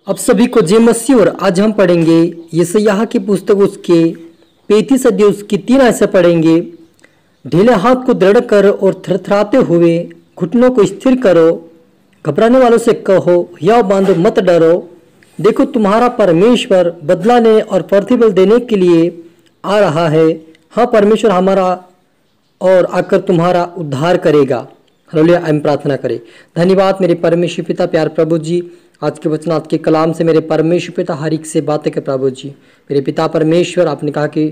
अब सभी को जय मसीह। और आज हम पढ़ेंगे यशायाह की पुस्तक उसके 35 अध्याय उसकी 3 आयत से पढ़ेंगे। ढीले हाथ को दृढ़ करो और थरथराते हुए घुटनों को स्थिर करो। घबराने वालों से कहो, हियाव बांधो, मत डरो। देखो तुम्हारा परमेश्वर बदला लेने और प्रतिफल देने के लिए आ रहा है। हाँ, परमेश्वर हमारा और आकर तुम्हारा उद्धार करेगा। हालेलुया। हम प्रार्थना करें। धन्यवाद मेरे परमेश्वर पिता, प्यार प्रभु जी, आज के वचन आज के कलाम से मेरे परमेश्वर पिता हर एक से बातें के प्रभु जी। मेरे पिता परमेश्वर, आपने कहा कि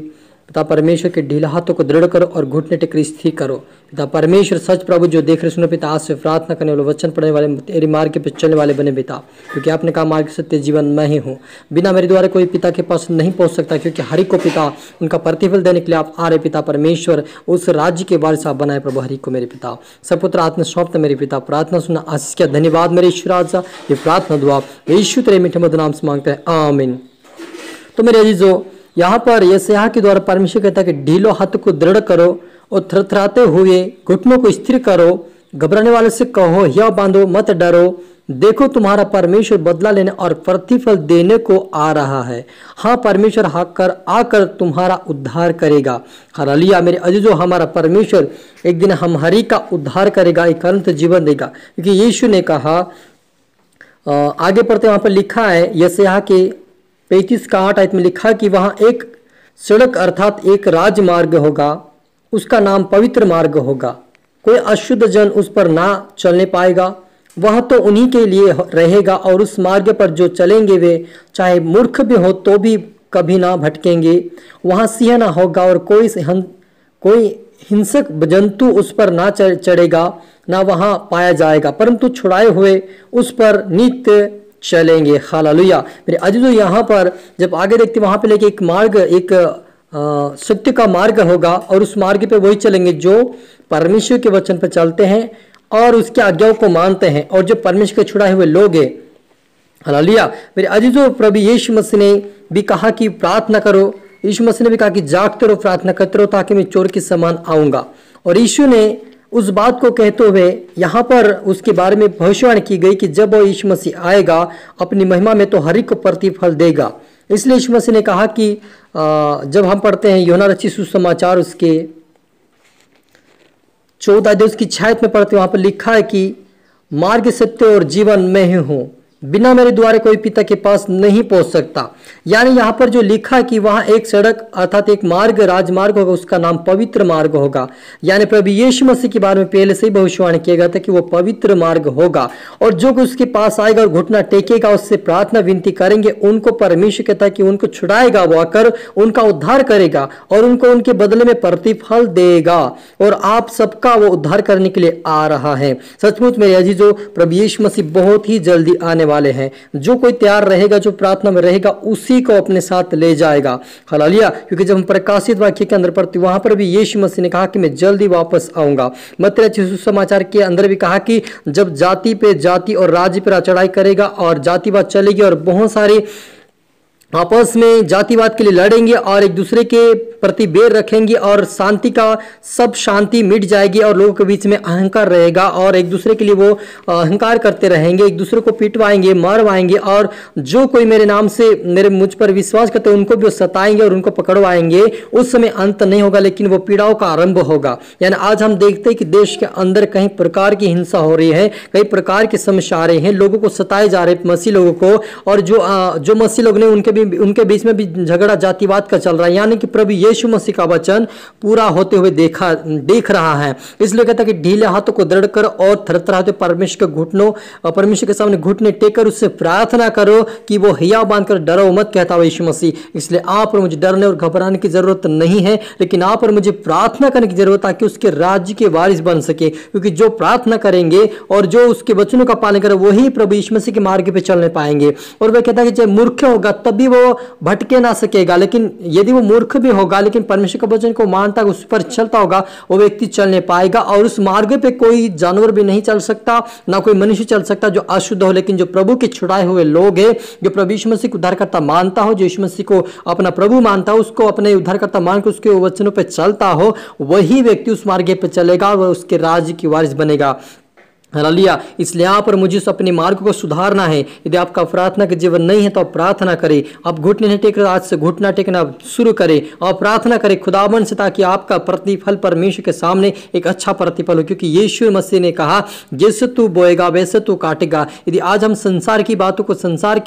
पिता परमेश्वर के ढीले हाथों को दृढ़ करो और घुटने टेकर स्थिर करो। पिता परमेश्वर सच प्रभु जो देख रहे सुनो पिता, आज से प्रार्थना करने वाले, वचन पढ़ने वाले, तेरे मार्ग पे चलने वाले बने पिता, क्योंकि आपने कहा मार्ग सत्य जीवन मैं ही हूँ। बिना मेरे द्वारा कोई पिता के पास नहीं पहुँच सकता, क्योंकि हर एक को पिता उनका प्रतिफल देने के लिए आप आ रहे पिता परमेश्वर। उस राज्य के वारिस आप बनाए प्रभु हर एक को मेरे पिता। सपुत्र आत्मा सौंपता मेरे पिता, प्रार्थना सुना आशीष किया। धन्यवाद मेरे ईश्वर। आज ये प्रार्थना दुआ यीशु तेरे मीठे मधुर नाम से मांगते हैं, आमीन। तो मेरे अजीजों, यहाँ पर यशायाह के द्वारा परमेश्वर कहता है कि ढीलो हाथ को दृढ़ करो और थरथराते हुए घुटनों को स्थिर करो। घबराने वाले से कहो, हियाव बांधो, मत डरो। देखो तुम्हारा परमेश्वर बदला लेने और प्रतिफल देने को आ रहा है। हाँ, परमेश्वर आकर तुम्हारा उद्धार करेगा। हालेलुया। मेरे अजीजों, हमारा परमेश्वर एक दिन हम हरी का उद्धार करेगा, एक अनंत जीवन देगा, क्योंकि यीशु ने कहा, आगे पढ़ते वहां पर लिखा है यशायाह के 35 का 8 आयत में लिखा कि वहाँ एक सड़क अर्थात एक राजमार्ग होगा, उसका नाम पवित्र मार्ग होगा। कोई अशुद्ध जन उस पर ना चलने पाएगा। वह तो उन्हीं के लिए रहेगा, और उस मार्ग पर जो चलेंगे वे चाहे मूर्ख भी हो तो भी कभी ना भटकेंगे। वहाँ सिंह ना होगा और कोई हिंसक जंतु उस पर ना चढ़ेगा, ना वहाँ पाया जाएगा, परंतु छुड़ाए हुए उस पर नित्य चलेंगे। हालेलुया। मेरे अजीजों, यहाँ पर जब आगे देखते वहां पे लेके एक मार्ग, एक सत्य का मार्ग होगा, और उस मार्ग पे वही चलेंगे जो परमेश्वर के वचन पे चलते हैं और उसके आज्ञाओं को मानते हैं, और जो परमेश्वर के छुड़ाए हुए लोग हैं। हालेलुया। मेरे अजीजों, प्रभु यीशु मसीह ने भी कहा कि प्रार्थना करो। यीशु मसीह ने भी कहा कि जागते रहो, प्रार्थना करते रहो, ताकि मैं चोर के समान आऊंगा। और यीशु ने उस बात को कहते हुए यहाँ पर उसके बारे में भविष्यवाणी की गई कि जब वो यीशु मसीह आएगा अपनी महिमा में तो हर एक को प्रतिफल देगा। इसलिए यीशु मसीह ने कहा कि जब हम पढ़ते हैं यूहन्ना रचित सुसमाचार उसके 14 अध्याय उसकी 6 में पढ़ते वहां पर लिखा है कि मार्ग, सत्य और जीवन मैं ही हूँ, बिना मेरे द्वारा कोई पिता के पास नहीं पहुंच सकता। यानी यहाँ पर जो लिखा है कि वहाँ एक सड़क अर्थात एक मार्ग, राजमार्ग होगा, उसका नाम पवित्र मार्ग होगा। यानी प्रभु यीशु मसीह के बारे में पहले से ही भविष्यवाणी किया गया था कि वो पवित्र मार्ग होगा, और जो उसके पास आएगा और घुटना टेकेगा, उससे प्रार्थना विनती करेंगे, उनको परमेश्वर कहता है कि उनको छुड़ाएगा, वो आकर उनका उद्धार करेगा और उनको उनके बदले में प्रतिफल देगा, और आप सबका वो उद्धार करने के लिए आ रहा है। सचमुच मेरे अजीजों, प्रभु यीशु मसीह बहुत ही जल्दी आने वाले हैं। जो कोई तैयार रहेगा, जो प्रार्थना में रहेगा, उसी को अपने साथ ले जाएगा। हालेलुया। क्योंकि जब हम प्रकाशित वाक्य के अंदर पढ़ते वहां पर भी यीशु मसीह ने कहा कि मैं जल्दी वापस आऊंगा। मत्ती रचित सुसमाचार के अंदर भी कहा कि जब जाति पे जाति और राज्य पर चढ़ाई करेगा और जातिवाद चलेगी, और बहुत सारे आपस में जातिवाद के लिए लड़ेंगे और एक दूसरे के प्रति बैर रखेंगे, और शांति का सब शांति मिट जाएगी, और लोगों के बीच में अहंकार रहेगा, और एक दूसरे के लिए वो अहंकार करते रहेंगे, एक दूसरे को पिटवाएंगे, मारवाएंगे, और जो कोई मेरे नाम से मुझ पर विश्वास करते हैं उनको भी सताएंगे और उनको पकड़वाएंगे। उस समय अंत नहीं होगा, लेकिन वो पीड़ाओं का आरंभ होगा। यानी आज हम देखते हैं कि देश के अंदर कई प्रकार की हिंसा हो रही है, कई प्रकार की समस्या आ रही है, लोगों को सताए जा रहे मसीह लोगों को, और जो मसीह लोग ने उनके बीच में भी झगड़ा जातिवाद का चल रहा है। यानी कि प्रभु यीशु मसीह का वचन पूरा होते हुए देख रहा है। इसलिए कहता है कि ढीले हाथों को दृढ़ कर और थरथराते परमेश्वर के सामने घुटने टेक कर उससे प्रार्थना करो कि वो हियाव बांधकर डरो मत, कहता है यीशु मसीह। इसलिए आप और मुझे डरने और घबराने की जरूरत नहीं है, लेकिन आप और मुझे प्रार्थना करने की जरूरत है, ताकि उसके राज्य के वारिस बन सके। क्योंकि जो प्रार्थना करेंगे और जो उसके वचनों का पालन करे, वही प्रभु यीशु मसीह के मार्ग पे चलने पाएंगे। और वह कहता है कि जब मूर्ख होगा तभी वो भटके ना सकेगा, लेकिन यदि वो मूर्ख भी होगा लेकिन परमेश्वर के वचन को मानता उस पर चलता होगा, वो व्यक्ति चलने पाएगा। और उस मार्ग पे कोई जानवर भी नहीं चल सकता, ना कोई मनुष्य चल सकता जो अशुद्ध हो। लेकिन जो प्रभु के छुड़ाए हुए लोग हैं, जो प्रभु यीशु मसीह को उद्धारकर्ता मानता हो, जो यीशु मसीह को अपना प्रभु मानता हो, उसको अपने उद्धारकर्ता मान के उसके वचनों पर चलता हो, वही व्यक्ति उस मार्ग पे चलेगा और उसके राज्य की वारिस बनेगा। हालेलुया। इसलिए यहाँ पर मुझे अपने मार्ग को सुधारना है। यदि आपका प्रार्थना का जीवन नहीं है तो आप प्रार्थना करें। आप घुटने नहीं टेक रहे, आज से घुटना टेकना शुरू करें और प्रार्थना करें खुदावन से, ताकि आपका प्रतिफल परमेश्वर के सामने एक अच्छा प्रतिफल हो। क्योंकि यीशु मसीह ने कहा, जैसे तू बोएगा वैसे तू काटेगा। यदि आज हम संसार की बातों को, संसार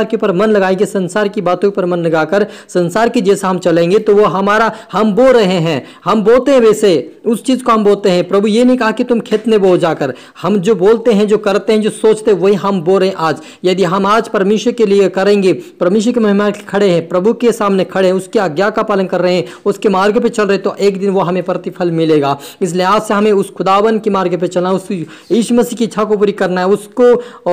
के ऊपर मन लगाएंगे, संसार की बातों पर मन लगाकर संसार की जैसा हम चलेंगे, तो वो हम बो रहे हैं, हम बोते हैं वैसे उस चीज को हम बोते हैं। प्रभु ये नहीं कहा कि तुम खेत में बो जाकर, हम जो बोलते हैं, जो करते हैं, जो सोचते हैं, वही हम बो रहे हैं आज। यदि हम आज परमेश्वर के लिए करेंगे, परमेश्वर के महिमा के खड़े हैं, प्रभु के सामने खड़े हैं, उसकी आज्ञा का पालन कर रहे हैं, उसके मार्ग पे चल रहे हैं, तो एक दिन वो हमें प्रतिफल मिलेगा। इसलिए आज से हमें उस खुदावन के मार्ग पे चलना, उस यीशु मसीह की इच्छा को पूरी करना है, उसको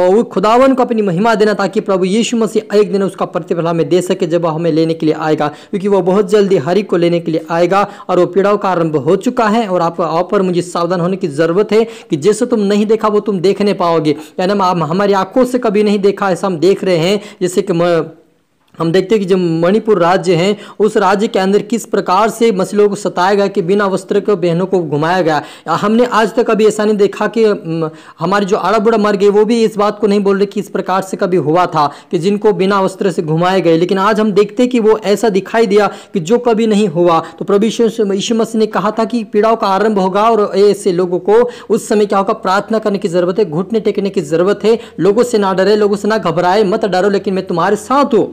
वो खुदावन को अपनी महिमा देना, ताकि प्रभु यीशु मसीह एक दिन उसका प्रतिफल हमें दे सके जब वो हमें लेने के लिए आएगा। क्योंकि वो बहुत जल्दी हर एक को लेने के लिए आएगा और वो पीड़ाओं का आरंभ हो चुका है। और आप पर मुझे सावधान होने की जरूरत है कि जैसे तुम नहीं देखा वो तुम देख नहीं पाओगे। यानी हमारी आंखों से कभी नहीं देखा, ऐसा हम देख रहे हैं। जैसे कि हम देखते हैं कि जो मणिपुर राज्य है, उस राज्य के अंदर किस प्रकार से मछलियों को सताया गया, कि बिना वस्त्र के बहनों को घुमाया गया। हमने आज तक कभी ऐसा नहीं देखा कि हमारे जो अरब बुढ़ा मर गए, वो भी इस बात को नहीं बोल रहे कि इस प्रकार से कभी हुआ था कि जिनको बिना वस्त्र से घुमाए गए। लेकिन आज हम देखते हैं कि वो ऐसा दिखाई दिया कि जो कभी नहीं हुआ। तो प्रभु यीशु मसीह ने कहा था कि पीड़ाओं का आरंभ होगा और ऐसे लोगों को उस समय क्या होगा, प्रार्थना करने की जरूरत है, घुटने टेकने की जरूरत है। लोगों से ना डरे, लोगों से ना घबराए, मत डरो, लेकिन मैं तुम्हारे साथ हूँ।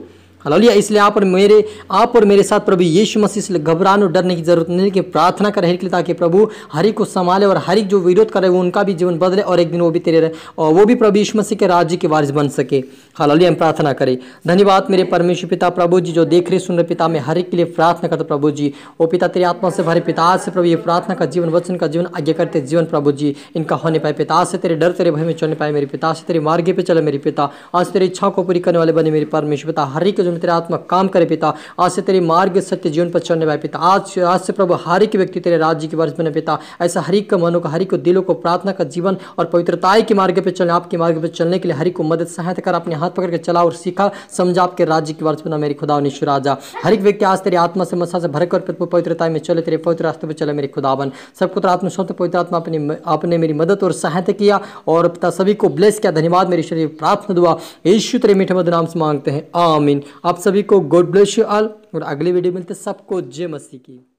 हालेलुया। इसलिए आप और मेरे साथ प्रभु यीशु मसीह से घबराने और डरने की जरूरत नहीं, कि प्रार्थना करें हर के लिए, ताकि प्रभु हर एक को संभाले और हर एक जो विरोध करे वो उनका भी जीवन बदले और एक दिन वो भी तेरे रहे और वो भी प्रभु यीशु मसीह के राज्य के वारिस बन सके। हालेलुया। हम प्रार्थना करें। धन्यवाद मेरे परमेश्वर पिता, प्रभु जी जो देख रहे सुन रहे पिता, मैं हर एक के लिए प्रार्थना करता प्रभु जी। ओ पिता तेरी आत्मा से भरे पिता, आज से प्रभु ये प्रार्थना का जीवन, वचन का जीवन, आज्ञा करते जीवन प्रभु जी इनका होने पाए पिता। आज से तेरे डर तेरे भय में चलने पाए मेरे पिता, आज से तेरे मार्ग पे चले मेरे पिता, आज तेरी इच्छा को पूरी करने वाले बने मेरे परमेश्वर पिता। हर एक जो तेरे आत्मा काम करे पिता, आज से तेरे मार्ग सत्य जीवन पर चलने वाले पिता, आज से प्रभु हर एक व्यक्ति तेरे राज्य के वारिस बने पिता। ऐसा हर एक का मनों का, हर एक को दिलों को प्रार्थना का जीवन और पवित्रताई के मार्ग पे चलने, आपके मार्ग पे चलने के लिए हर एक को मदद सहायता कर, अपने हाथ पकड़ के चला और सीखा समझा आपके राज्य के वारिस बना मेरे खुदा ईश्वर राजा। हर एक व्यक्ति आज तेरी आत्मा से मसा से भरकर पवित्रता में चले, तेरे पवित्र रास्ते पे चले मेरे खुदावन। सबको तो आत्मा सौंपते, पवित्र आत्मा आपने मेरी मदद और सहायता किया और पिता सभी को ब्लेस किया। धन्यवाद मेरी शरीर प्रार्थना दुआ यीशु तेरे मीठे मधुर नाम से मांगते हैं, आमीन। आप सभी को गॉड ब्लेस यू ऑल और अगले वीडियो मिलते सबको जय मसीह की।